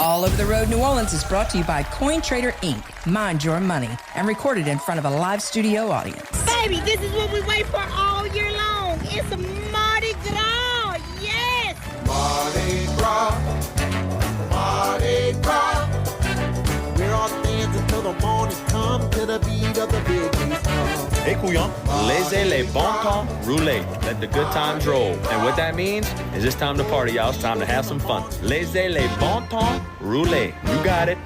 All Over the Road New Orleans is brought to you by Coin Trader Inc. Mind your money, and recorded in front of a live studio audience. Baby, this is what we wait for all year long. It's Mardi Gras, yes! Mardi Gras, Mardi Gras. We're all dancing till the morning come to the beat of the big bass drum. Hey, couillon, laissez les bon temps rouler. Let the good times roll. And what that means is it's time to party, y'all. It's time to have some fun. Laissez les bon temps rouler. You got it.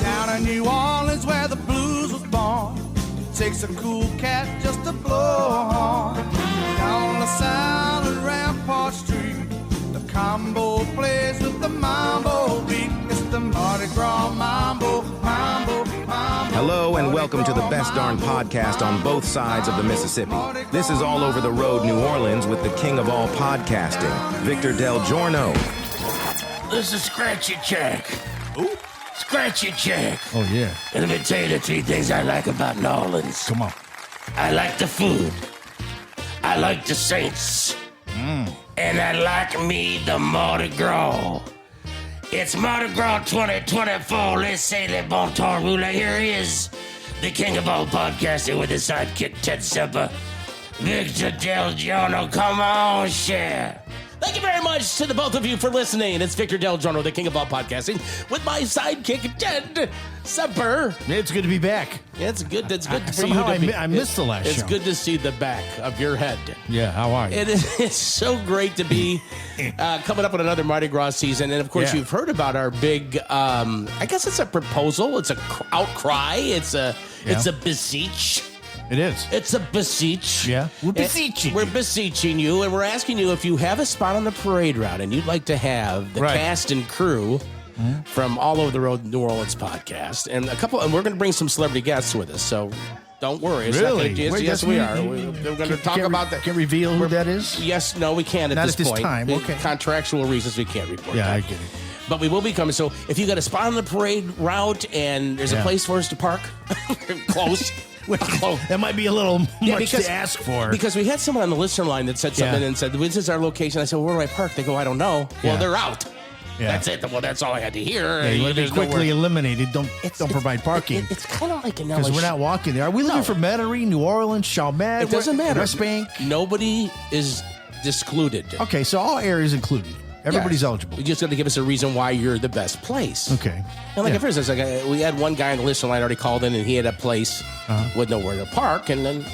Down in New Orleans where the blues was born, it takes a cool cat just to blow a horn. Down the Sound and Rampart Street, the combo plays with the mambo beat. It's the Mardi Gras mambo, mambo, mambo. Hello and welcome to the best darn podcast on both sides of the Mississippi. This is All Over the Road New Orleans with the king of all podcasting, Victor Del Giorno. This is Scratchy Jack. Ooh. Scratchy Jack. Oh, yeah. And let me tell you the three things I like about New Orleans. Come on. I like the food. I like the Saints. And I like me the Mardi Gras. It's Mardi Gras 2024. Let's say le bon temps roule. Here is the king of all podcasting with his sidekick, Ted Semper, Victor Del Giorno. Come on, share. Thank you very much to the both of you for listening. It's Victor Del Giorno, the king of all podcasting, with my sidekick, Ted Semper. It's good to be back. It's good. It's good for somehow you to be. I missed the last show. It's good to see the back of your head. Yeah, how are you? It's so great to be coming up on another Mardi Gras season. And, of course, you've heard about our big, I guess it's a proposal. It's a outcry. It's a beseech. It is. It's a beseech. Yeah. We're beseeching. We're beseeching you, and we're asking you if you have a spot on the parade route and you'd like to have the cast and crew from All Over the Road New Orleans podcast, and we're going to bring some celebrity guests with us. So don't worry. It's really? Yes, we are. We're going to talk about that. Can reveal who that is? Yes. No, we can't Not at this point. Time. Okay. Contractual reasons we can't report. Yeah, that. I get it. But we will be coming. So if you got a spot on the parade route and there's a place for us to park, close. That might be a little much to ask for. Because we had someone on the listener line that said something and said, this is our location. I said, well, where do I park? They go, I don't know. Well, they're out. Yeah. That's it. Well, that's all I had to hear. Yeah, you want to be quickly eliminated. Don't provide parking. It's kind of like an because we're not walking there. Are we looking for Metairie, New Orleans, Chalmette? It doesn't matter. West Bank? Nobody is excluded. Okay, so all areas included. Everybody's eligible. You just got to give us a reason why you're the best place. Okay. And like for instance, we had one guy on the listener line already called in, and he had a place with nowhere to park, and then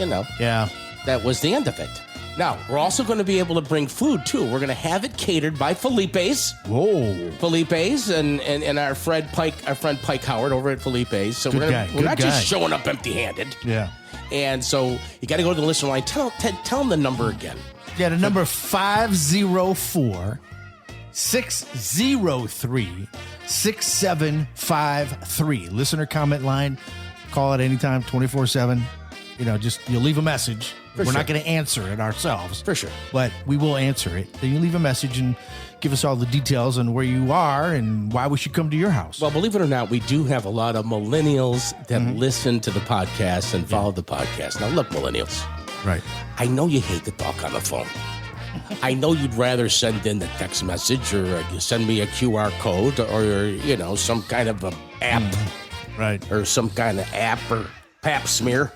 that was the end of it. Now we're also going to be able to bring food too. We're going to have it catered by Felipe's. Whoa. Felipe's and our friend Pike Howard over at Felipe's. So we're not just showing up empty-handed. Yeah. And so you got to go to the listener line. Tell them the number again. Yeah, the number 504. 603-6753. Listener comment line. Call it anytime, 24/7. You'll leave a message. We're not going to answer it ourselves. For sure. But we will answer it. Then you leave a message and give us all the details on where you are and why we should come to your house. Well, believe it or not, we do have a lot of millennials that listen to the podcast and follow the podcast. Now, look, millennials. Right. I know you hate to talk on the phone. I know you'd rather send in the text message or send me a QR code or, some kind of a app. Right. Or some kind of app or pap smear.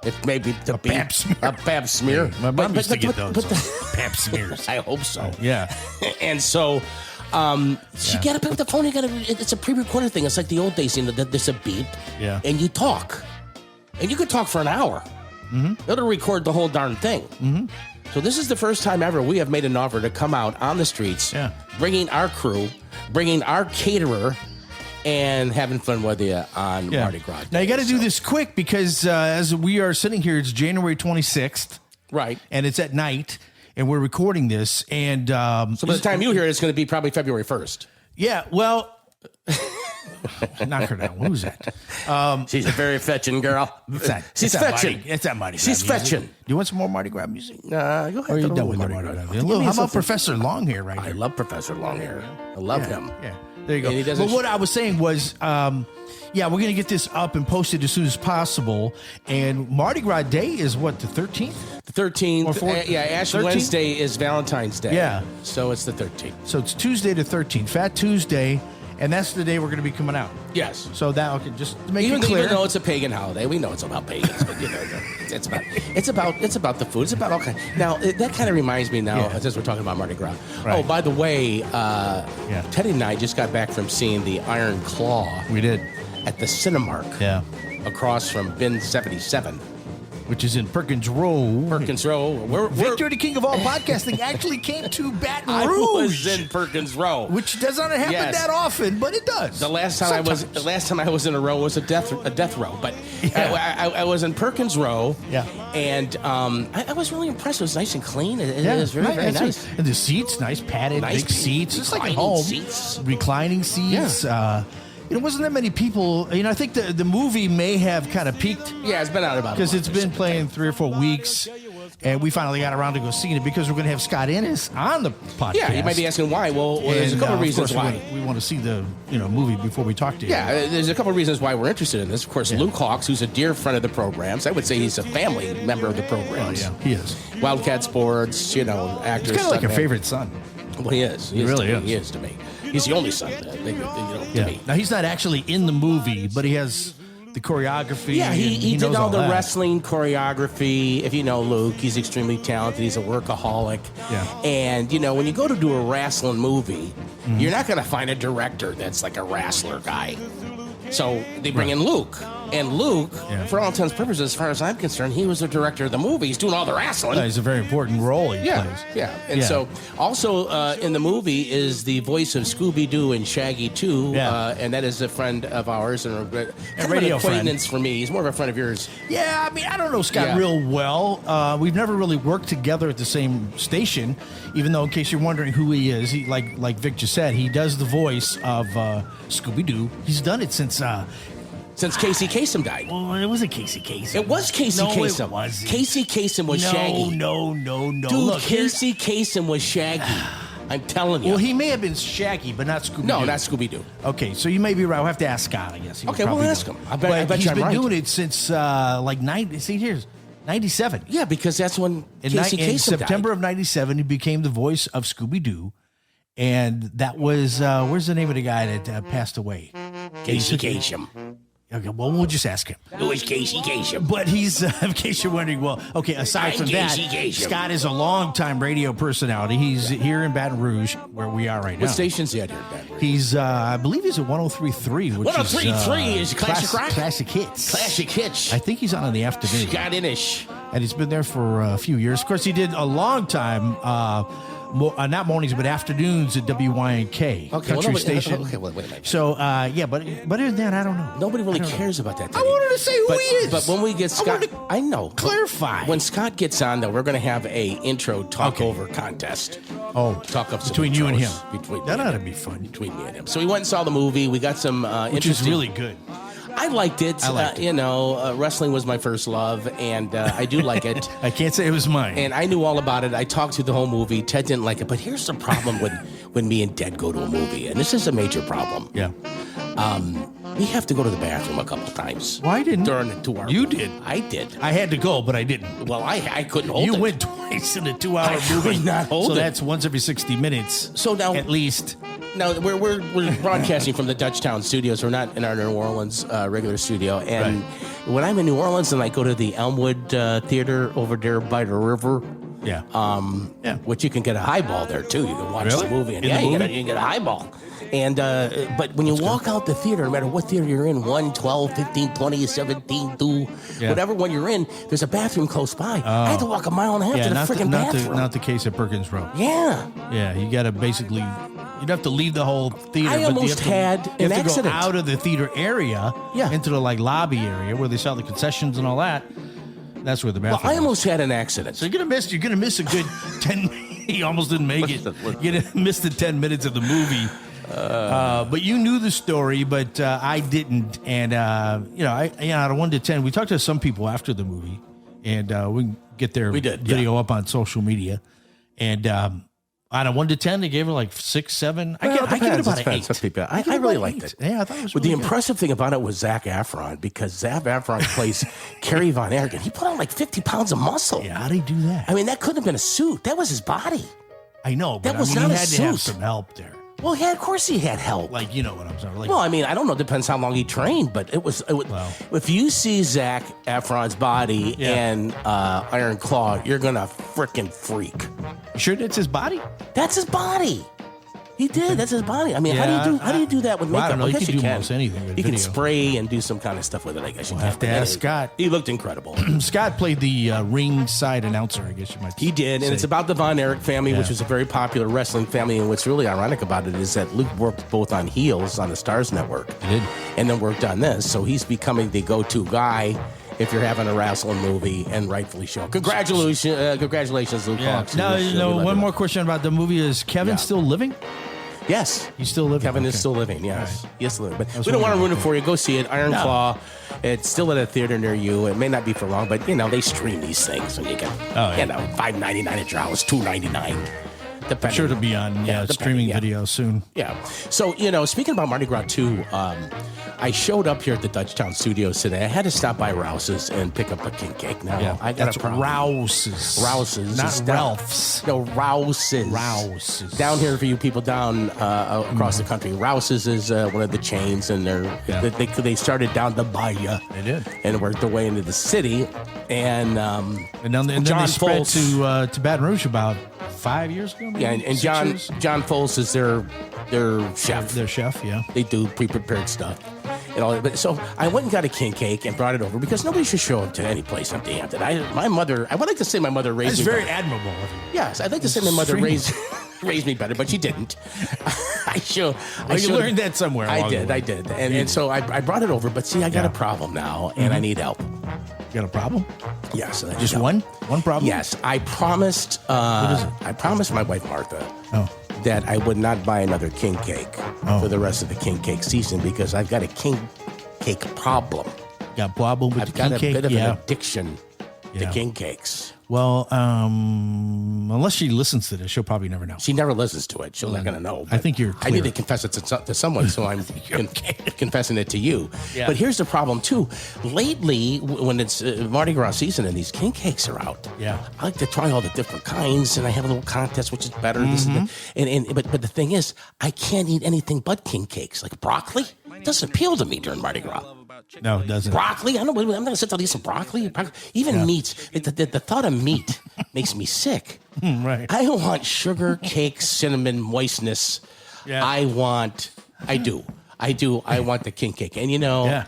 It may be a pap smear. A pap smear. My mom used to get those pap smears. I hope so. Yeah. And so you got to pick up the phone. It's a pre-recorded thing. It's like the old days. There's a beep. Yeah. And you talk. And you could talk for an hour. It'll record the whole darn thing. So this is the first time ever we have made an offer to come out on the streets, bringing our crew, bringing our caterer, and having fun with you on Mardi Gras Day. Now, you got to do this quick because as we are sitting here, it's January 26th. Right. And it's at night, and we're recording this. And so by the time you hear it, it's going to be probably February 1st. Yeah, well... Knock her down. Who's that? She's a very fetching girl. She's fetching. It's that Mardi Gras. She's fetching. Do you want some more Mardi Gras music? Go ahead. Or are you done with Mardi Gras? How about Professor Longhair right here? I love Professor Longhair. I love him. Yeah, there you go. But what I was saying was, we're going to get this up and posted as soon as possible. And Mardi Gras Day is what, the 13th? The 13th. Ash 13th? Wednesday is Valentine's Day. Yeah. So it's the 13th. So it's Tuesday the 13th, Fat Tuesday. And that's the day we're going to be coming out. Yes. So that okay, just to make even, it clear. Even though it's a pagan holiday, we know it's about pagans, but it's about the food. It's about all kinds. Now that kind of reminds me now, as we're talking about Mardi Gras. Right. Oh, by the way, Teddy and I just got back from seeing the Iron Claw. We did at the Cinemark. Yeah. Across from Bin 77. Which is in Perkins Row. Victor, the king of all podcasting, actually came to Baton Rouge. I was in Perkins Row, which does not happen that often, but it does. The last time I was in a row was a death row, but I was in Perkins Row. Yeah, and I was really impressed. It was nice and clean. It was very nice. And the seats, nice padded, big seats, just like at home. Reclining seats. Yeah. It wasn't that many people. I think the movie may have kind of peaked. Yeah, it's been out about because it's been playing 3 or 4 weeks, and we finally got around to go seeing it because we're going to have Scott Ennis on the podcast. Yeah, you might be asking why. Well, there's a couple of reasons why. We want to see the movie before we talk to you. Yeah, there's a couple of reasons why we're interested in this. Of course, Luke Hawks, who's a dear friend of the programs. I would say he's a family member of the programs. Oh, yeah, he is. Wildcat Sports, actor. He's kind of like a favorite son. Well, he is. He really is. He is to me. He's the only son, to me. Now, he's not actually in the movie, but he has the choreography. Yeah, he did all the wrestling choreography. If you know Luke, he's extremely talented. He's a workaholic. Yeah. And, when you go to do a wrestling movie, you're not going to find a director that's like a wrestler guy. So they bring in Luke. And Luke, for all intents and purposes, as far as I'm concerned, he was the director of the movie. He's doing all the wrestling. He's a very important role he plays. Yeah. And so also in the movie is the voice of Scooby-Doo and Shaggy 2. And that is a friend of ours and a radio acquaintance for me. He's more of a friend of yours. Yeah, I don't know Scott real well. We've never really worked together at the same station, even though, in case you're wondering who he is, he like Vic just said, he does the voice of Scooby-Doo. He's done it since Casey Kasem died. Well, it wasn't Casey Kasem. It was Casey Kasem. No, it wasn't. Casey Kasem was Shaggy. No. Dude, Look, Casey Kasem was Shaggy. I'm telling you. Well, he may have been Shaggy, but not Scooby-Doo. No, not Scooby-Doo. Okay, so you may be right. We'll have to ask Scott, I guess. Okay, we'll ask him. I bet he's I'm been right. doing it since 97. Yeah, because that's when Casey Kasem died. In September of 97, he became the voice of Scooby-Doo. And that was, where's the name of the guy that passed away? Casey Kasem. Okay, well, we'll just ask him. Who is Casey Kasem? But he's, in case you're wondering, aside from that, Scott is a longtime radio personality. He's here in Baton Rouge, where we are right now. What station's he at here in Baton Rouge? He's, I believe he's at 103.3, which 103.3 is Classic Rock? Classic Hits. Classic Hits. I think he's on in the afternoon. Scott Ennis. And he's been there for a few years. Of course, he did a long time, not mornings, but afternoons at WYNK, country station. Okay, wait a minute. So, but other than that, I don't know. Nobody really cares about that. I wanted to say who he is. But when we get Scott, I know. Clarify. When Scott gets on, though, we're going to have a intro talk-over contest. Oh, talk up between you and him. That ought to be fun. Between me and him. So we went and saw the movie. We got some which is really good. I liked it. Wrestling was my first love, and I do like it. I can't say it was mine. And I knew all about it. I talked through the whole movie. Ted didn't like it, but here's the problem when me and Ted go to a movie, and this is a major problem. Yeah. We have to go to the bathroom a couple of times. Well, I didn't. During the 2 hour. You did. I did. I had to go, but I didn't. Well, I couldn't hold it. You went twice in a 2 hour movie. I could not hold it. So that's once every 60 minutes. So now, at least. Now we're broadcasting from the Dutchtown studios. We're not in our New Orleans regular studio. And when I'm in New Orleans and I go to the Elmwood Theater over there by the river. Yeah. Which you can get a highball there too. You can watch the movie. And you can get a highball. And but when you walk out the theater, no matter what theater you're in, 1, 12, 15, 20, 17, 2, whatever one you're in, there's a bathroom close by. I had to walk a mile and a half to the freaking bathroom. Not the case at Perkins Row. Yeah. Yeah, you got to basically, you'd have to leave the whole theater. I almost had an accident. You have to go out of the theater area into the lobby area where they sell the concessions and all that. That's where the bathroom I almost had an accident. So you're gonna miss a good 10. He almost didn't make it. You're gonna miss the 10 minutes of the movie. But you knew the story, but I didn't. And out of 1 to 10, we talked to some people after the movie, and we can get their video up on social media. And out of 1 to 10, they gave her like 6, 7. I give it about an 8. I really liked it. Yeah, I thought it was. But the impressive thing about it was Zac Efron, because Zac Efron plays Kerry Von Erich. He put on like 50 pounds of muscle. Yeah, how did he do that? I mean, that couldn't have been a suit. That was his body. I know, but that was he not a had suit. to have some help there. Well, yeah, of course he had help. Like, you know what I'm saying? Like, Well, I mean, I don't know. Depends how long he trained, but it was if you see Zac Efron's body and Iron Claw, you're gonna frickin' freak. you sure that's his body? That's his body. He did. That's his body. I mean, how do you do that with makeup? I don't know. I You guess can you do can. almost anything with You can video. spray and do some kind of stuff with it. I guess you We'll can. have to ask Scott. He looked incredible. Scott played the ringside announcer, I guess you might say. He did, and it's about the Von Erich family, which was a very popular wrestling family. And what's really ironic about it is that Luke worked both on Heels on the Stars Network. He did. And then worked on this. So he's becoming the go-to guy if you're having a wrestling movie, and rightfully so. Congratulations, Luke Hawks. Now, one more question about the movie. Is Kevin still living? Yes. He's still living. Kevin is Okay. still living, yes. Right. Yes, living. But we don't want to ruin it for you. Go see it. Iron Claw. It's still at a theater near you. It may not be for long, but, they stream these things, and you get, $5.99 at your house, $2.99. I'm sure to be on streaming video soon. Yeah. So, speaking about Mardi Gras 2, I showed up here at the Dutchtown Studios today. I had to stop by Rouse's and pick up a king cake. Now, I got that's a problem. Rouse's. Rouse's. Not It's down- Ralph's. No, Rouse's. Rouse's. Down here for you people down across the country. Rouse's is one of the chains, and they started down the Bahia. They did. And worked their way into the city. And then they spread to Baton Rouge about 5 years ago. Maybe? Yeah, and 6 years? John Foles is their chef. Their chef, yeah. They do pre-prepared stuff and all that. But so I went and got a king cake and brought it over because nobody should show up to any place empty handed. I would like to say my mother raised That's me very better. admirable. Yes, I'd like to say my mother raised me better, but she didn't. You learned that somewhere. I did. And so I brought it over, but see, I got a problem now, and I need help. You got a problem? Yes. Just one? One problem? Yes. I promised my wife, Martha, that I would not buy another king cake for the rest of the king cake season because I've got a king cake problem. Got a problem with I've the got king a cake? bit of an addiction to king cakes. Well, unless she listens to this, she'll probably never know. She never listens to it. She's not going to know. I think you're clear. I need to confess it to someone, so I'm confessing it to you. Yeah. But here's the problem, too. Lately, when it's Mardi Gras season and these king cakes are out, I like to try all the different kinds, and I have a little contest, which is better. This and that. But the thing is, I can't eat anything but king cakes. Like broccoli, it doesn't appeal to me during Mardi Gras. No, it doesn't. Broccoli? I'm not going to sit down and eat some broccoli. Even meats. The thought of meat makes me sick. Right. I don't want sugar, cake, cinnamon, moistness. Yeah. I want the king cake. And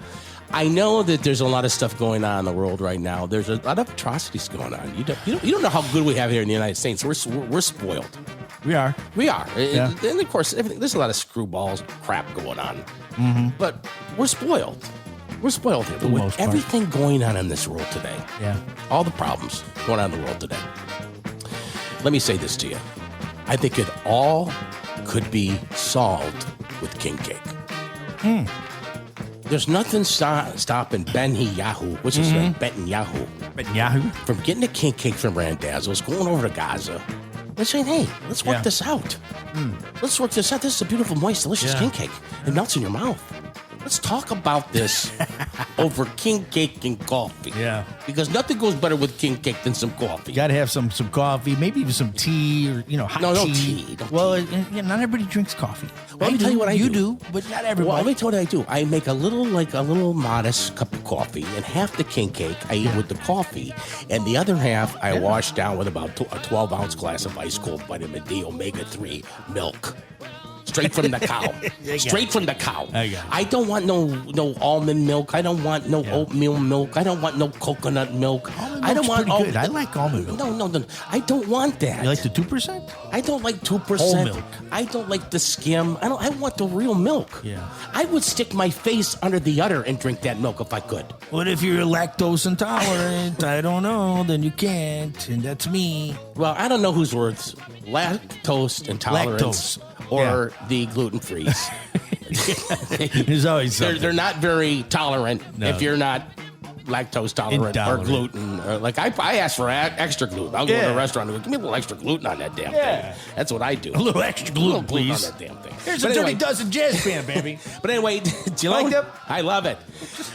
I know that there's a lot of stuff going on in the world right now. There's a lot of atrocities going on. You don't know how good we have here in the United States. We're spoiled. We are. Yeah. And of course, there's a lot of screwballs crap going on. But we're spoiled. We're spoiled here. But with everything going on in this world today, all the problems going on in the world today, let me say this to you. I think it all could be solved with king cake. There's nothing stopping Netanyahu, which is Netanyahu, from getting a king cake from Randazzo's, going over to Gaza, and saying, hey, let's work this out. Let's work this out. This is a beautiful, moist, delicious king cake. It melts in your mouth. Let's talk about this over king cake and coffee. Yeah. Because nothing goes better with king cake than some coffee. You got to have some coffee, maybe even some tea or, hot tea. No tea. Well, not everybody drinks coffee. Well, let me tell you what I do. You do, but not everybody. Well, let me tell you what I do. I make a little modest cup of coffee, and half the king cake I eat with the coffee, and the other half I wash down with about a 12-ounce glass of ice cold vitamin D omega-3 milk. Straight from the cow. Straight from the cow. I don't want no almond milk. I don't want no oatmeal milk. I don't want no coconut milk. I don't want pretty good. I like almond milk. No. I don't want that. You like the 2%? I don't like 2%. Whole milk. I don't like the skim. I want the real milk. Yeah. I would stick my face under the udder and drink that milk if I could. What if you're lactose intolerant? I don't know. Then you can't, and that's me. Well, I don't know who's worse, lactose intolerance or the gluten-frees. There's always something. They're not very tolerant if you're not lactose tolerant or gluten. I ask for extra gluten. I'll go to a restaurant and go, give me a little extra gluten on that damn thing. That's what I do. A little extra gluten, please. On that damn thing. Here's a Dirty Dozen jazz band, baby. But anyway, do you like it? I love it.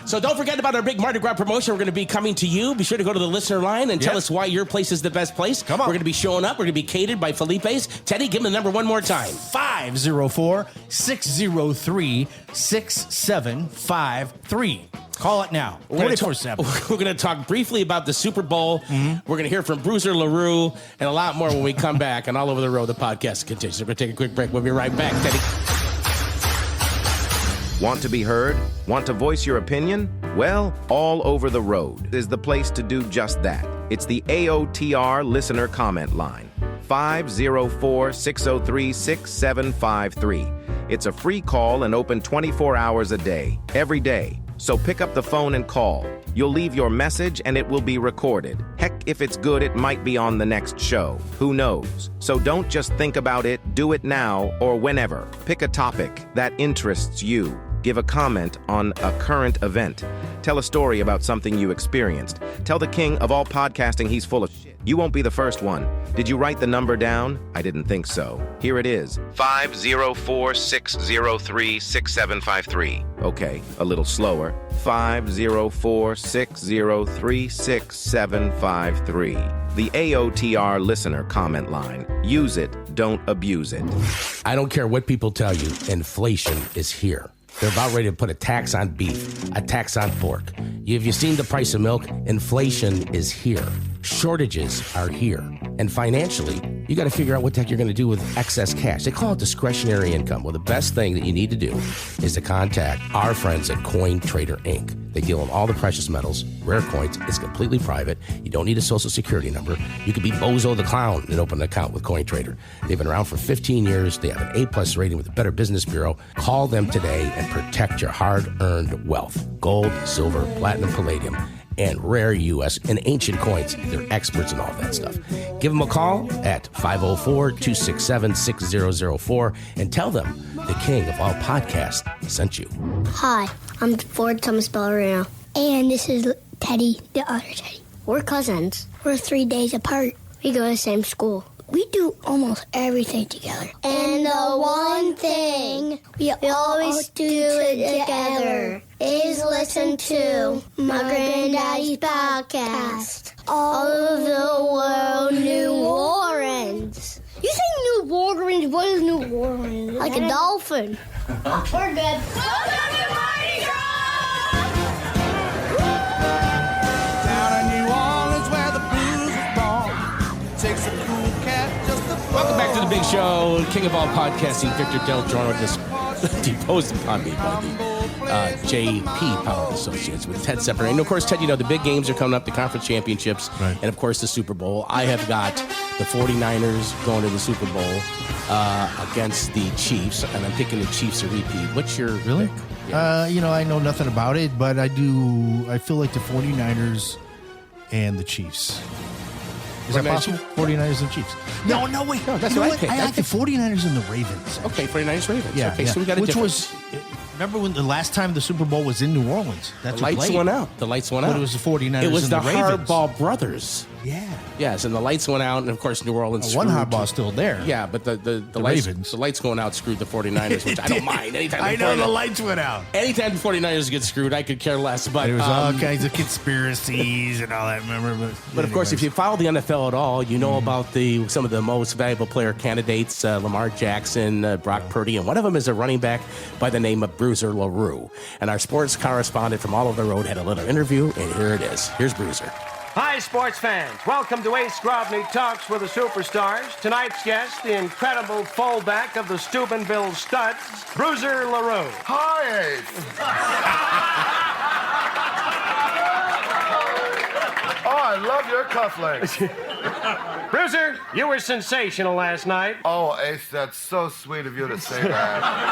So don't forget about our big Mardi Gras promotion. We're going to be coming to you. Be sure to go to the listener line and tell us why your place is the best place. Come on. We're going to be showing up. We're going to be catered by Felipe's. Teddy, give him the number one more time. 504-603-6753. Call it now. 24/7. We're going to talk briefly about the Super Bowl. We're going to hear from Bruiser LaRue and a lot more when we come back. And all over the road, the podcast continues. We're going to take a quick break. We'll be right back. Teddy. Want to be heard? Want to voice your opinion? Well, All Over the Road is the place to do just that. It's the AOTR listener comment line. 504-603-6753. It's a free call and open 24 hours a day, every day. So pick up the phone and call. You'll leave your message and it will be recorded. Heck, if it's good, it might be on the next show. Who knows? So don't just think about it, do it now or whenever. Pick a topic that interests you. Give a comment on a current event. Tell a story about something you experienced. Tell the king of all podcasting he's full of shit. You won't be the first one. Did you write the number down? I didn't think so. Here it is. 504-603-6753. Okay, a little slower. 504-603-6753. The AOTR listener comment line. Use it, don't abuse it. I don't care what people tell you. Inflation is here. They're about ready to put a tax on beef, a tax on pork. Have you seen the price of milk? Inflation is here. Shortages are here. And financially, you got to figure out what the heck you're going to do with excess cash. They call it discretionary income. Well, the best thing that you need to do is to contact our friends at Coin Trader Inc. They deal in all the precious metals, rare coins. It's completely private. You don't need a social security number. You could be Bozo the Clown and open an account with Coin Trader. They've been around for 15 years. They have an A+ rating with the Better Business Bureau. Call them today and protect your hard-earned wealth. Gold, silver, platinum, palladium, and rare U.S. and ancient coins. They're experts in all that stuff. Give them a call at 504-267-6004 and tell them the king of all podcasts sent you. Hi, I'm Ford Thomas Ballerino. And this is Teddy, the other Teddy. We're cousins. We're 3 days apart. We go to the same school. We do almost everything together. And the one thing we always do together is listen to my granddaddy's podcast. All over the world, New Orleans. You say New Orleans? What is New Orleans? Like a dolphin. We're good. Welcome to Mardi Gras! Down in New Orleans where the blues was born. Takes a cool cat just to Welcome back to the big show. King of all podcasting, Victor Del Giorno, just deposed upon me by the JP Power Associates with Ted Semper. And of course, Ted, you know, the big games are coming up, the conference championships, and of course the Super Bowl. I have got the 49ers going to the Super Bowl against the Chiefs, and I'm picking the Chiefs to repeat. What's your pick? Yeah. I know nothing about it, but I feel like the 49ers and the Chiefs. Is that possible? 49ers and Chiefs. No, wait. No, that's what I picked. I like the 49ers and the Ravens. Okay, 49ers, Ravens. Yeah, okay, so we got a difference. Remember when the last time the Super Bowl was in New Orleans? The lights went out. The lights went out. But it was the 49ers It was and the the Ravens. Harbaugh brothers. Yeah. Yes, and the lights went out, and of course New Orleans. One Harbaugh's still there. Yeah, but the lights, the lights going out screwed the 49ers, which I don't mind. Anytime I know the lights went out. Anytime the 49ers get screwed, I could care less. But there was all kinds of conspiracies and all that. Remember? But of course, if you follow the NFL at all, you know about some of the most valuable player candidates: Lamar Jackson, Brock Purdy, and one of them is a running back by the name of Bruiser LaRue. And our sports correspondent from all over the road had a little interview, and here it is. Here's Bruiser. Hi, sports fans. Welcome to Ace Grobny Talks with the Superstars. Tonight's guest, the incredible fullback of the Steubenville Studs, Bruiser LaRue. Hi, Ace. Oh, I love your cufflinks. Bruiser, you were sensational last night. Oh, Ace, that's so sweet of you to say that.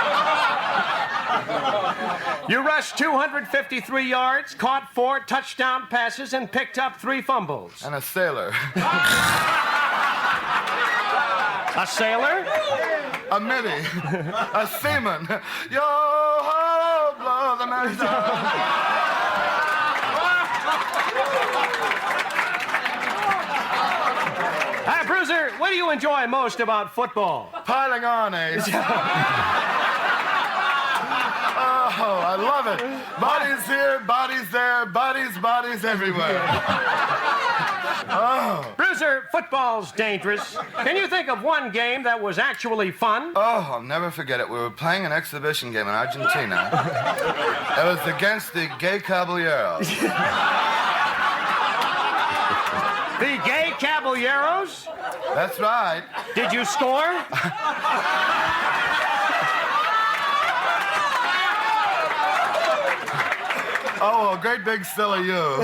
You rushed 253 yards, caught 4 touchdown passes, and picked up 3 fumbles. And a sailor. A sailor? A middy. A seaman. Yo, ho, blow the man. Hi, Bruiser, what do you enjoy most about football? Piling on, Ace. Oh, I love it. Bodies here, bodies there, bodies everywhere. Oh. Bruiser, football's dangerous. Can you think of one game that was actually fun? Oh, I'll never forget it. We were playing an exhibition game in Argentina. It was against the Gay Caballeros. The Gay Caballeros? That's right. Did you score? Oh, great big silly you.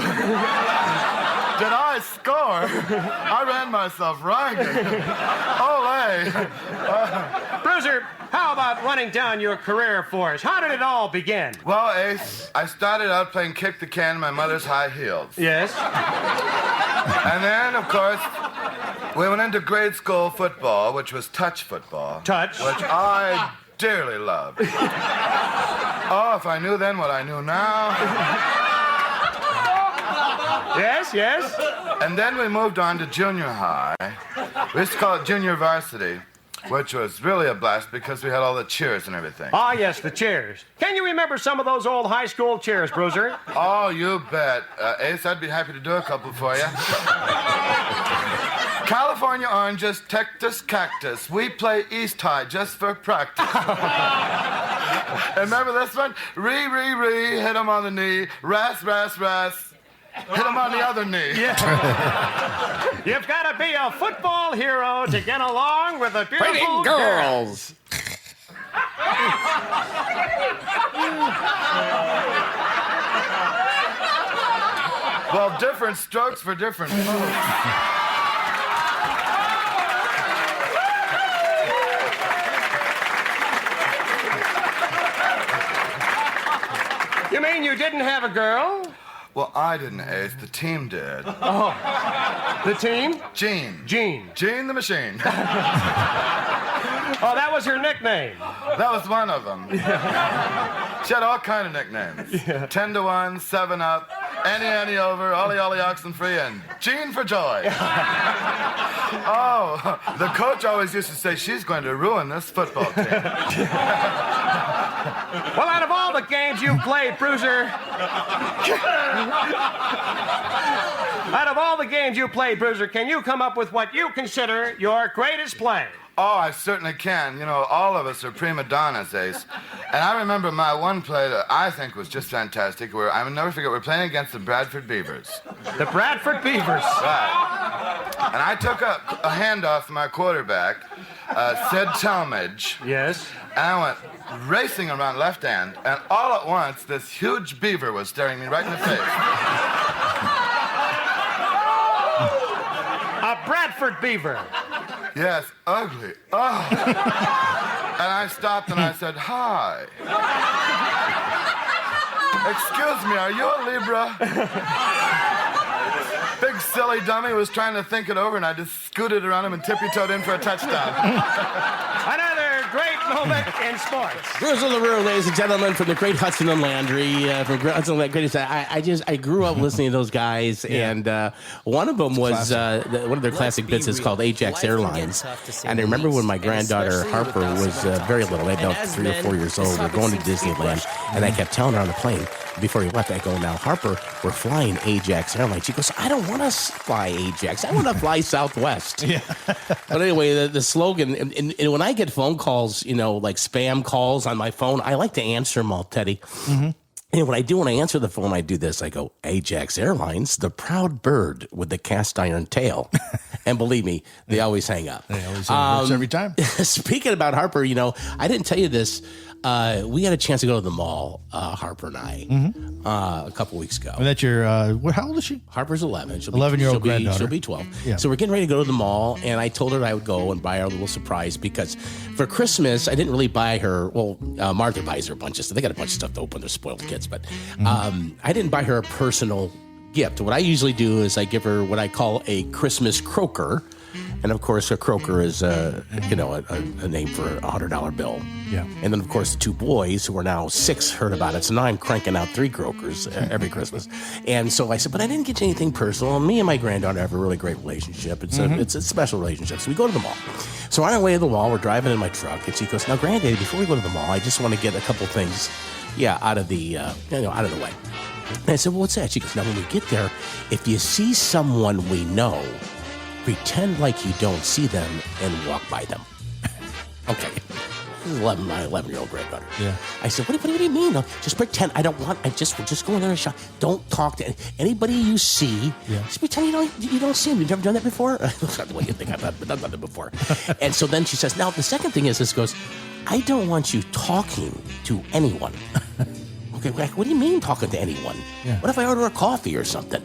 Did I score? I ran myself ragged. Ole. Bruiser, how about running down your career for us? How did it all begin? Well, Ace, I started out playing kick the can in my mother's high heels. Yes. And then, of course, we went into grade school football, which was touch football. Touch? Which I dearly loved. Oh, if I knew then what I knew now. Yes, yes. And then we moved on to junior high. We used to call it junior varsity, which was really a blast because we had all the cheers and everything. Ah, yes, the cheers. Can you remember some of those old high school cheers, Bruiser? Oh, you bet. Ace, I'd be happy to do a couple for you. California oranges, Texas cactus. We play East High just for practice. Remember this one? Ree, hit him on the knee. Ras, hit him on the other knee. Yeah. You've got to be a football hero to get along with the beautiful girls. Well, different strokes for different folks. You mean you didn't have a girl? Well, I didn't, Ace. The team did. Oh. The team? Gene. Gene the machine. Oh, that was her nickname. That was one of them. She had all kind of nicknames. 10 to 1, 7 up, Annie over, Ollie oxen free, and Gene for joy. Oh, the coach always used to say, she's going to ruin this football team. Well, out of all the games you've played, Bruiser, can you come up with what you consider your greatest play? Oh, I certainly can. You know, all of us are prima donnas, Ace. And I remember my one play that I think was just fantastic. I will never forget, we're playing against the Bradford Beavers. The Bradford Beavers. Right. And I took a handoff from my quarterback, Sid Talmadge. Yes. And I went racing around left hand, and all at once, this huge beaver was staring me right in the face. A Bradford Beaver. Yes, ugly. Oh. And I stopped and I said, hi. Excuse me, are you a Libra? Big silly dummy was trying to think it over, and I just scooted around him and tippy-toed in for a touchdown. Another great moment in sports. Bruiser LaRue, ladies and gentlemen, from the great Hudson and Landry. From Hudson and Landry. I grew up listening to those guys, and one of them was one of their classic bits is called Ajax Airlines. And I remember when my granddaughter Harper was very little, maybe about 3 or 4 years old. We were going to Disneyland, and I kept telling her on the plane before he left, I go, now Harper, we're flying Ajax Airlines. She goes, I don't want to fly Ajax. I want to fly Southwest. Yeah. But anyway, the slogan, and when I get phone calls, you know, like spam calls on my phone, I like to answer them all, Teddy. Mm-hmm. And when I answer the phone, I do this. I go, Ajax Airlines, the proud bird with the cast iron tail. And believe me, they always hang up. They always hang up every time. Speaking about Harper, you know, I didn't tell you this. We had a chance to go to the mall, Harper and I, a couple weeks ago. And that's your, how old is she? Harper's 11. 11-year-old granddaughter. She'll be 12. Yeah. So we're getting ready to go to the mall, and I told her I would go and buy her a little surprise because for Christmas, I didn't really buy her, well, Martha buys her a bunch of stuff. They got a bunch of stuff to open. They're spoiled kids. But I didn't buy her a personal gift. What I usually do is I give her what I call a Christmas croaker. And of course, a croaker is, a name for a $100 bill. Yeah. And then, of course, the two boys, who are now 6, heard about it. So now I'm cranking out 3 croakers every Christmas. And so I said, but I didn't get you anything personal. And me and my granddaughter have a really great relationship. It's a special relationship. So we go to the mall. So on our way to the mall, we're driving in my truck, and she goes, "Now, Granddaddy, before we go to the mall, I just want to get a couple things, out of the way." And I said, "Well, what's that?" She goes, "Now, when we get there, if you see someone we know, pretend like you don't see them and walk by them." Okay. This is my 11-year-old granddaughter. Yeah. I said, what do you mean? No, just pretend. We're just going there and shop. Don't talk to anybody you see. Yeah. Just pretend you don't see them. You've never done that before? That's not the way you think. I've done that before. And so then she says, now, the second thing is, this goes, I don't want you talking to anyone. Okay, what do you mean talking to anyone? Yeah. What if I order a coffee or something?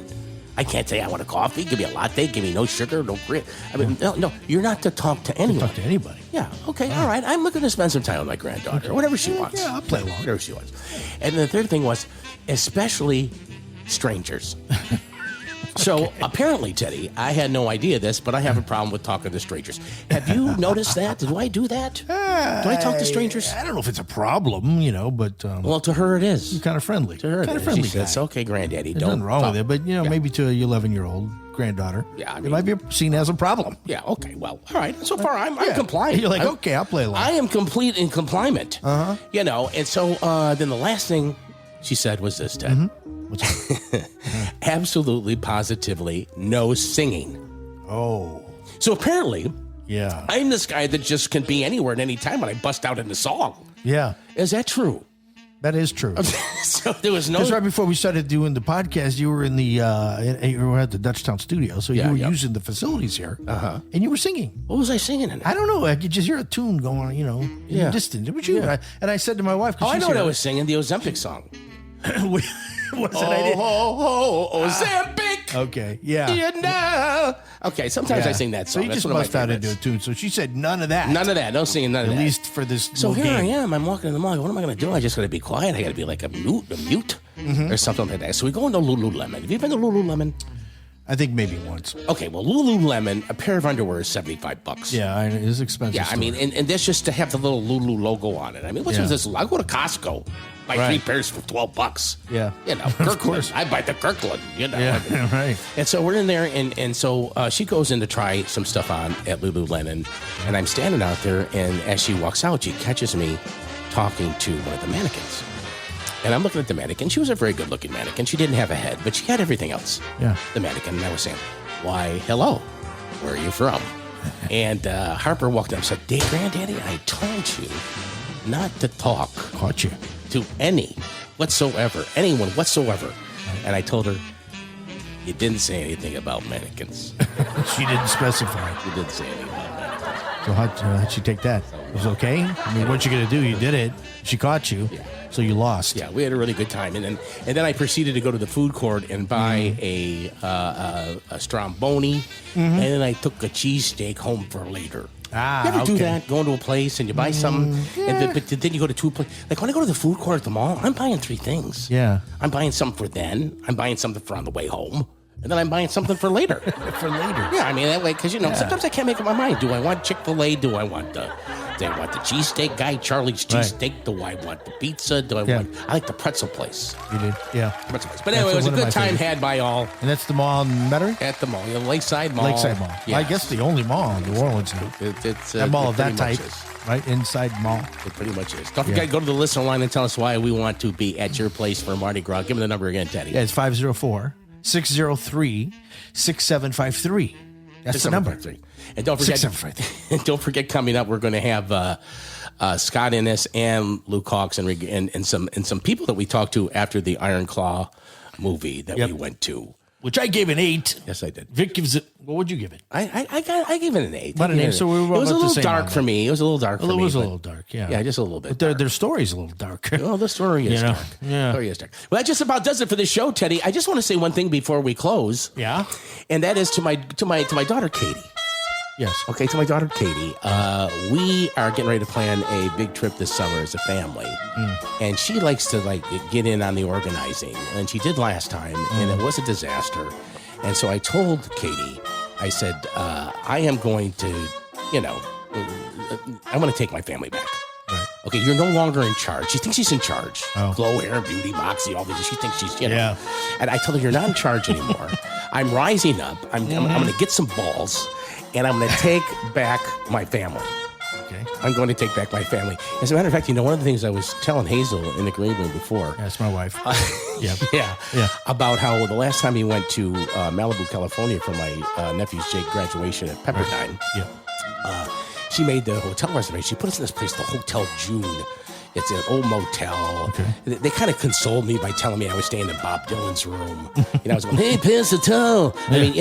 I can't say I want a coffee. Give me a latte. Give me no sugar, no cream. I mean, no, you're not to talk to anyone. Talk to anybody. Yeah, okay, all right. I'm looking to spend some time with my granddaughter, or whatever she wants. Yeah, I'll play along. Whatever she wants. And the third thing was, especially strangers. So apparently, Teddy, I had no idea this, but I have a problem with talking to strangers. Have you noticed that? Do I do that? Do I talk to strangers? I don't know if it's a problem, but... well, to her it is. You're kind of friendly. To her kind of it friendly is. She says, okay, Granddaddy, There's don't nothing wrong talk. with it, but, maybe to a 11-year-old granddaughter, Yeah, I it mean- might be seen as a problem. Yeah, okay, well, all right. So far, I'm Yeah. compliant. You're like, I'm- okay, I'll play along. I am complete in compliant. Uh-huh. And so then the last thing she said was this, Ted. Mm-hmm. What's that? Absolutely, positively, no singing. Oh. So apparently, Yeah. I'm this guy that just can be anywhere at any time when I bust out into song. Yeah. Is that true? That is true. So there was no... Because right before we started doing the podcast, you were in the you were at the Dutchtown studio, so you were using the facilities here, and you were singing. What was I singing in? I don't know. I could just hear a tune going, in the distance. It was you. And I said to my wife, Oh, I know what I was singing, the Ozempic song. What's that? I didn't. Ozempic! Okay, yeah. Okay, sometimes I sing that So song. you That's just one of my bust out into a favorites. tune. So she said none of that. None of that. No singing, none of At that. least for this So little here game. I am. I'm walking in the mall. What am I going to do? I just got to be quiet. I got to be like a mute or something like that. So we go into Lululemon. Have you been to Lululemon? I think maybe once. Okay, well, Lululemon, a pair of underwear is $75. Yeah, it is expensive. Yeah, I mean, and that's just to have the little Lulu logo on it. I mean, what's with this? I go to Costco, buy 3 pairs for $12. Yeah. Kirkland. course. I buy the Kirkland, Yeah, right. And so we're in there, and so she goes in to try some stuff on at Lululemon, and I'm standing out there, and as she walks out, she catches me talking to one of the mannequins. And I'm looking at the mannequin. She was a very good-looking mannequin. She didn't have a head, but she had everything else. Yeah. The mannequin. And I was saying, why, hello, where are you from? And Harper walked up and said, Granddaddy, I told you not to talk Caught you. to anyone whatsoever. And I told her, you didn't say anything about mannequins. She didn't specify. You didn't say anything about mannequins. So how'd she take that? It was okay? I mean, what you going to do? You did it. She caught you. Yeah. So you lost. Yeah, we had a really good time, and then I proceeded to go to the food court and buy a stromboni, and then I took a cheesesteak home for later. Ah, you ever do okay. that? Go into a place and you buy something, but then you go to 2 places. Like when I go to the food court at the mall, I'm buying 3 things. Yeah. I'm buying something for then. I'm buying something for on the way home. And then I'm buying something for later. For later. Yeah, I mean, that way, because, sometimes I can't make up my mind. Do I want Chick-fil-A? Do I want the cheesesteak guy, Charlie's cheesesteak? Do I want the pizza? I like the pretzel place. You did? Yeah. Pretzel place. But anyway, it was a one of good my time favorites. had by all And that's the mall in Metairie? at the mall. Lakeside Mall. Lakeside Mall. Yes. I guess the only mall in New Orleans now. It's That mall it of that pretty much type, is. right? Inside mall. It pretty much is. Don't forget to go to the listener line and tell us why we want to be at your place for Mardi Gras. Give me the number again, Teddy. Yeah, it's 504-603-6753. That's the number. 673. And don't forget, 673. and don't forget, coming up, we're going to have Scott Innes and Luke Hawks and some people that we talked to after the Iron Claw movie that we went to. Which I gave an 8. Yes, I did. Vic gives it. What would you give it? I gave it an 8. About an 8. So we were It was a about the little same dark on for that. me. It was a little dark for me. It was a but- little dark, yeah. Yeah, just a little bit. But their story's a little dark. Oh, the story is dark. Yeah. The story is dark. Well, that just about does it for this show, Teddy. I just want to say one thing before we close. Yeah? And that is to my daughter, Katie. Yes. Okay, to my daughter, Katie. We are getting ready to plan a big trip this summer as a family. And she likes to get in on the organizing. And she did last time, and it was a disaster. And so I told Katie, I said, I am going to, I want to take my family back. Right. Okay, you're no longer in charge. She thinks she's in charge. Oh. Glow hair, beauty, moxie, all this. She thinks she's, Yeah. And I told her, you're not in charge anymore. I'm rising up. I'm going to get some balls, and I'm going to take back my family. Okay. I'm going to take back my family. As a matter of fact, one of the things I was telling Hazel in the green room before. That's my wife. Yeah. About how the last time he went to Malibu, California for my nephew's Jake graduation at Pepperdine. Yeah. She made the hotel reservation. She put us in this place, the Hotel June. It's an old motel. Okay. They kind of consoled me by telling me I was staying in Bob Dylan's room. I was going, hey, pass the towel. I mean,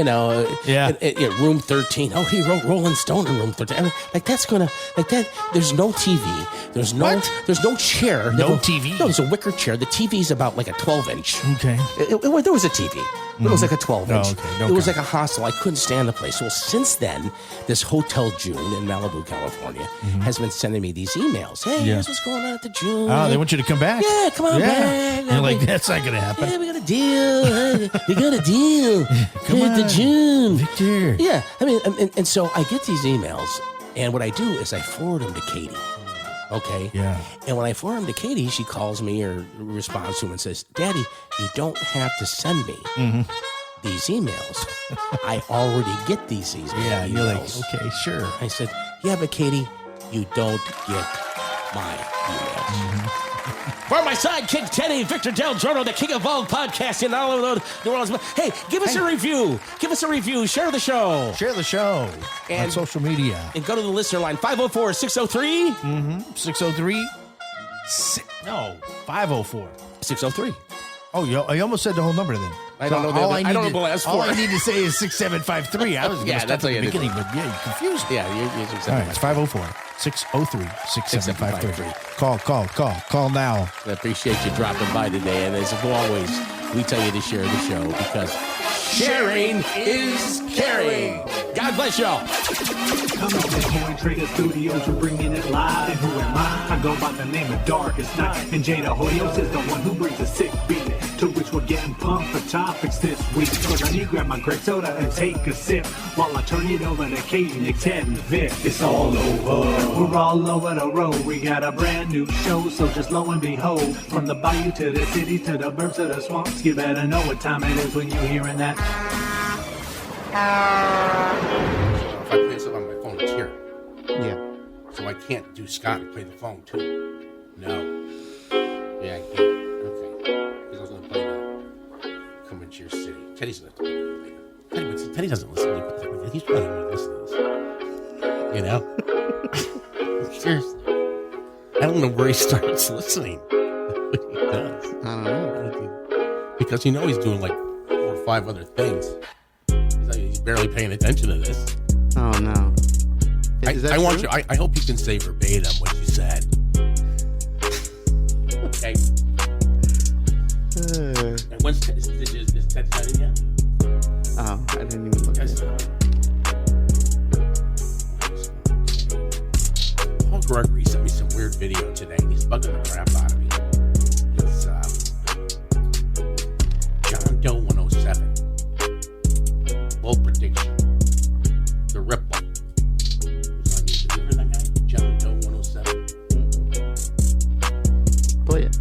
room 13. Oh, he wrote Rolling Stone in room 13. I mean, that's going to, there's no TV. There's no chair. No TV? No, there's a wicker chair. The TV's about like a 12-inch. Okay. There was a TV. But it was like a 12-inch. Oh, okay. It was like a hostel. I couldn't stand the place. Well, since then, this Hotel June in Malibu, California, has been sending me these emails. Hey, here's what's going on at the June. Oh, they want you to come back? Yeah, come on back. You're like, that's not going to happen. Yeah, we got a deal. We got a deal. Come on, the June. Victor. Yeah, I mean, and so I get these emails, and what I do is I forward them to Katie. Okay. Yeah. And when I forward them to Katie, she calls me or responds to him and says, Daddy, you don't have to send me these emails. I already get these emails. Yeah, you're like, okay, sure. I said, yeah, but Katie, you don't get my emails. For my sidekick, Teddy, Victor Del Giorno, the king of all podcasting, all over New Orleans. Hey, give us a review. Give us a review. Share the show. Share the show on social media. And go to the listener line, 504-603. 603. No, 504. 603. Oh, I almost said the whole number then. I don't know the last four. All I need to say is 6753. I was going to start at the beginning, but you confused me. Yeah, you're all right, it's 504-603-6753. Call now. I appreciate you dropping by today. And as always, we tell you to share the show because sharing is caring. God bless y'all. Coming to Coin Trader Studios, we're bringing it live. And who am I? I go by the name of Darkest Night. And Jada Hoyos is the one who brings a sick beat, to which we're getting pumped for topics this week. So now you grab my great soda and take a sip while I turn it over to Katie, Nick, Ted, and Vic. It's all over. We're all over the road. We got a brand new show, so just lo and behold, from the bayou to the city to the burbs to the swamps, you better know what time it is when you're hearing that. If I play something on my phone, it's here. Yeah. So I can't do Scott and play the phone too. No. Yeah, I can't. Okay. Because I was going to play the Come into Your City. Teddy's going to play it. Teddy doesn't listen to you. He's probably going to listen to this. You know? Seriously. I don't know where he starts listening. But he does. I don't know. Because he's doing like 4 or 5 other things. He's barely paying attention to this. Oh no! I want you. I hope you can say verbatim what you said. Okay. And when's is Ted in yet? Oh, I didn't even look at it. Paul Gregory sent me some weird video today. He's bugging the crap out of me. It's John Doe 107. Bold prediction. The Ripple. Remember that guy? John Doe 107. Play it.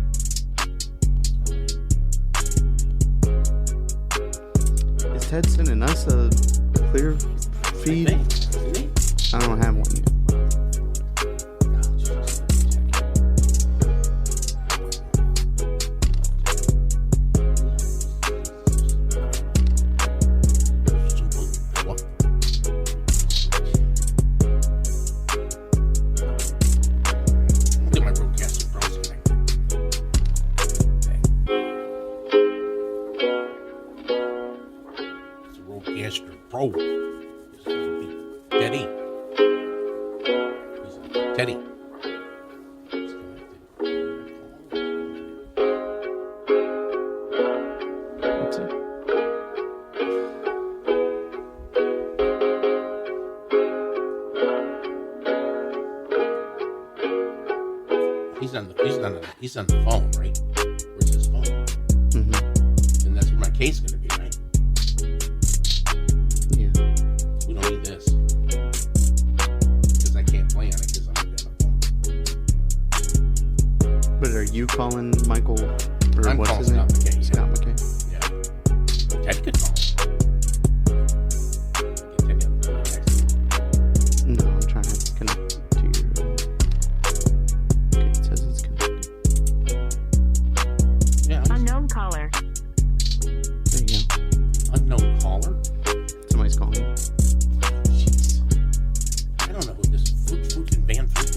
Is Ted sending us a clear feed? I don't have one yet. Teddy. What's it? He's on the phone, right? Where's his phone? And that's where my case is going to be, right? Yeah. What's call his name? Scott McKay. Yeah. Ted could call. No, I'm trying to connect to your. Okay, it says it's connected. Yeah. Unknown caller. There you go. Unknown caller? Somebody's calling. Jeez. I don't know who this is. Fruit and Van Fruit.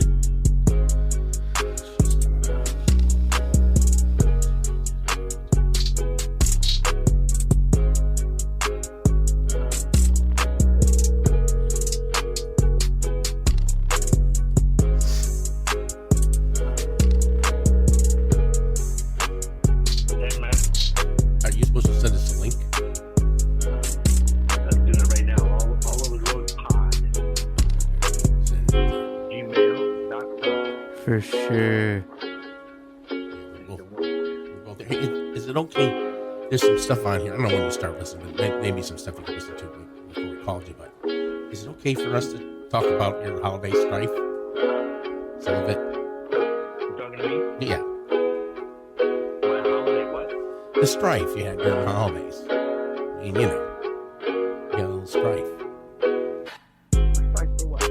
Are you supposed to send us a link? I'm doing it right now. All over the road pod. Gmail.com. For sure. We'll go there. Is it okay? There's some stuff on here. I don't know when you start listening. Maybe some stuff you can listen to before we called you. But is it okay for us to talk about your holiday strife? Some of it. You talking to me? Yeah. My holiday what? The strife you had during the holidays. I mean, you had a little strife. Strife for what?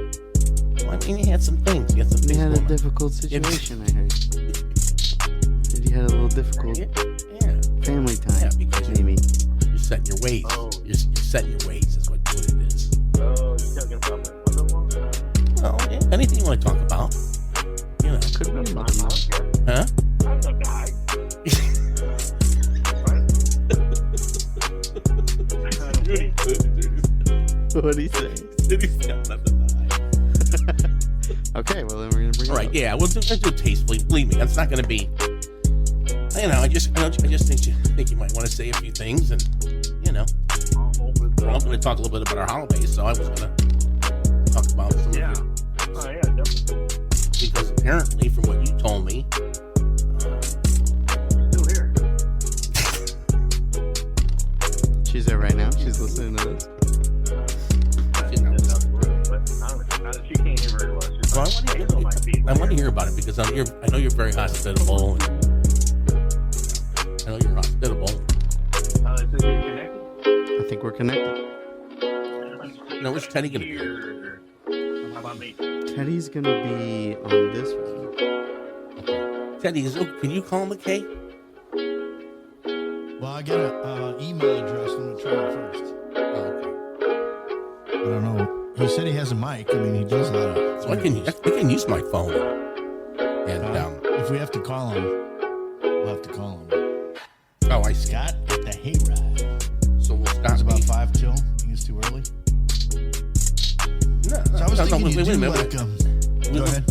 Well, I mean, you had some things. You had some You things had a going on. difficult situation, I heard. You had a little difficult family time. Yeah, because maybe. You're setting your ways. Oh. You're setting your ways is what it is. Oh, you talking about my mother-in-law? Well, yeah, anything you want to talk about. You know. Could be My mom, yeah. Huh? I have nothing to hide. What do you say? Okay, well then we're gonna bring it All right, up. yeah, we'll do it tastefully. Believe me, it's not going to be. You know, I just think you might want to say a few things, and you know, we're all going to talk a little bit about our holidays. So I was going to talk about some of your. Oh yeah, definitely. Because apparently, from what you told me, Still here. She's there right now. She's listening to this. She can't hear very well. She's well, like, I want to hear about it because I know you're very hospitable. And, I know you're hospitable. Is it connected? I think we're connected. No, where's Teddy going to be here? How about me? Teddy's gonna be on this one. Teddy, can you call McKay? Well, I got an email address. I'm going to try it first. Oh, I don't know. He said he has a mic. I mean, he does a lot of. So I can use my phone. And if we have to call him, we'll have to call him. Oh, I see. Scott at the Hayride. So we'll stop. It's about 5 till. I think it's too early. No, So I was thinking wait you a do minute. like go ahead.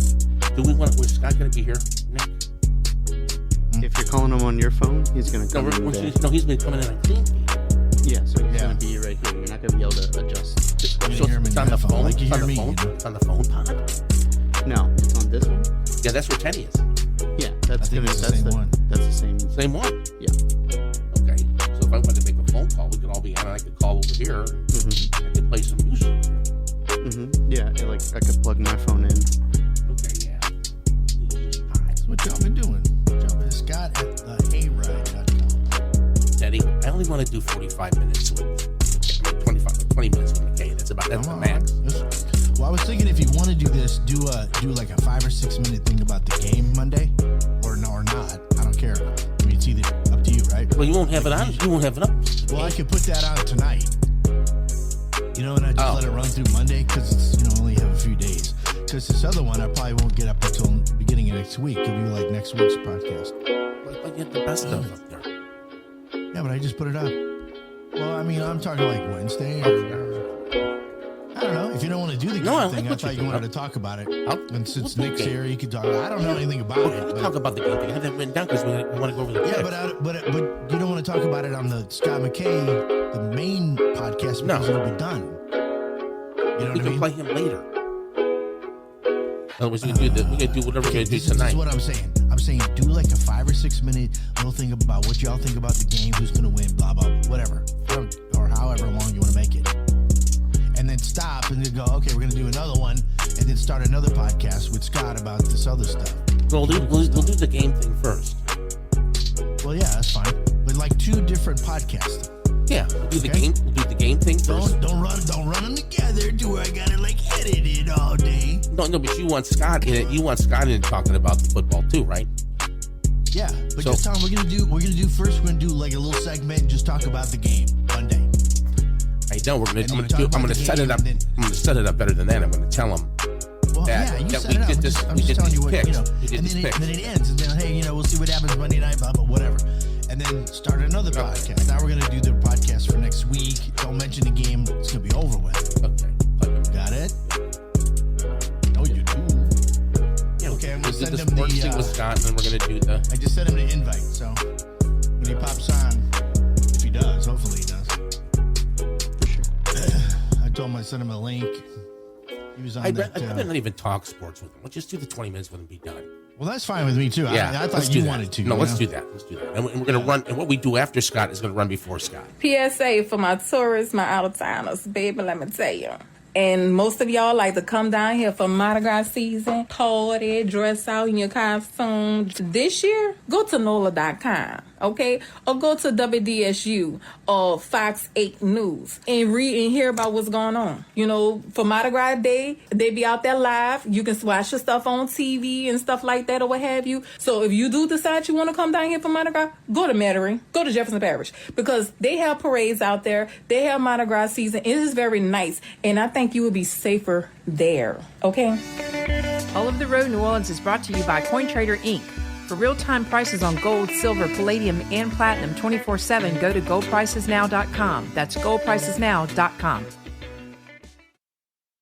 Do we want? Was Scott going to be here, Nick? If you're calling him on your phone, he's gonna come in. No, he's been coming in on clean feed. Yeah, so he's gonna be right here. You're not gonna be able to adjust. So it's on the phone. Like you It's on hear the me, phone. you know? It's on the phone pod. No, it's on this one. Yeah, that's where Teddy is. Yeah, that's I think gonna. it's the That's same the one. That's the same. Same one. Yeah. Okay. So if I wanted to make a phone call, we could all be on. I could call over here. Mm-hmm. I could play some music. Mm-hmm. Yeah, and, like I could plug my phone in. Okay. Yeah. That's what y'all been doing. Y'all been Scott at the Hayride.com. Teddy, I only want to do 45 minutes with 20 minutes with McKay. That's the max. Well, I was thinking if you want to do this, do like a 5 or 6 minute thing about the game Monday, or not. I don't care. I mean, it's either up to you, right? Well, you won't have it on. You won't have it up. Well, I could put that on tonight. You know, and I just let it run through Monday because it's only have a few days. Because this other one I probably won't get up until the beginning of next week. It'll be like next week's podcast. But get the best of up there. Yeah, but I just put it up. Well, I mean, I'm talking like Wednesday. I don't know. If you don't want to do the game thing, I thought you wanted to talk about it. And since Nick's here, you could talk. I don't know anything about it. We'll talk about the game thing. I have that written down because we want to go over the Yeah, but you don't want to talk about it on the Scott McKay, the main podcast, because it'll be done. You know we what I can mean? play him later. Otherwise, we can do whatever we're going to do tonight. This is what I'm saying. I'm saying do like a 5 or 6 minute little thing about what y'all think about the game, who's going to win, blah, blah, whatever. Or however long you want to make it. And then stop and then go, okay, we're going to do another one. And then start another podcast with Scott about this other stuff. We'll do the game thing first. Well, yeah, that's fine. But like 2 different podcasts. Yeah, we'll do the game. We'll do the game thing first. Don't run them together to where I gotta like edit it all day. No, but you want Scott in it. You want Scott in it talking about the football too, right? Yeah, but just tell him we're gonna do first. We're gonna do like a little segment and just talk about the game one day. I know I'm gonna set it up. I'm gonna set it up better than that. I'm gonna tell him. Well, that, yeah, you that set we it up. did this. I'm We just did telling these you what picks. you know. We did And these then, picks. and then it ends, and then hey, we'll see what happens Monday night, blah, blah, whatever. And then start another podcast. Now we're gonna do the podcast for next week. Don't mention the game. It's gonna be over with. Okay. Got it? Oh, you do. Yeah, okay, I'm we'll gonna do send the him sports thing with Scott, and then we're gonna do the. I just sent him the invite, so when he pops on, if he does, hopefully he does. I told him I sent him a link. He was on I'd that. rather not even talk sports with him. Let's just do the 20 minutes with him. Be done. Well, that's fine with me too. Yeah, I thought let's you do that. wanted to. No, you let's know? do that. Let's do that. And we're gonna run. And what we do after Scott is gonna run before Scott. PSA for my tourists, my out-of-towners. Baby, let me tell you. And most of y'all like to come down here for Mardi Gras season, party, dress out in your costume. This year, go to NOLA.com, okay? Or go to WDSU or Fox 8 News and read and hear about what's going on. You know, for Mardi Gras Day, they be out there live. You can watch your stuff on TV and stuff like that or what have you. So if you do decide you want to come down here for Mardi Gras, go to Metairie, go to Jefferson Parish, because they have parades out there. They have Mardi Gras season. It is very nice. And I think you would be safer there, okay? All of the Road New Orleans is brought to you by CoinTrader Inc. For real-time prices on gold, silver, palladium, and platinum 24/7, go to goldpricesnow.com. That's goldpricesnow.com.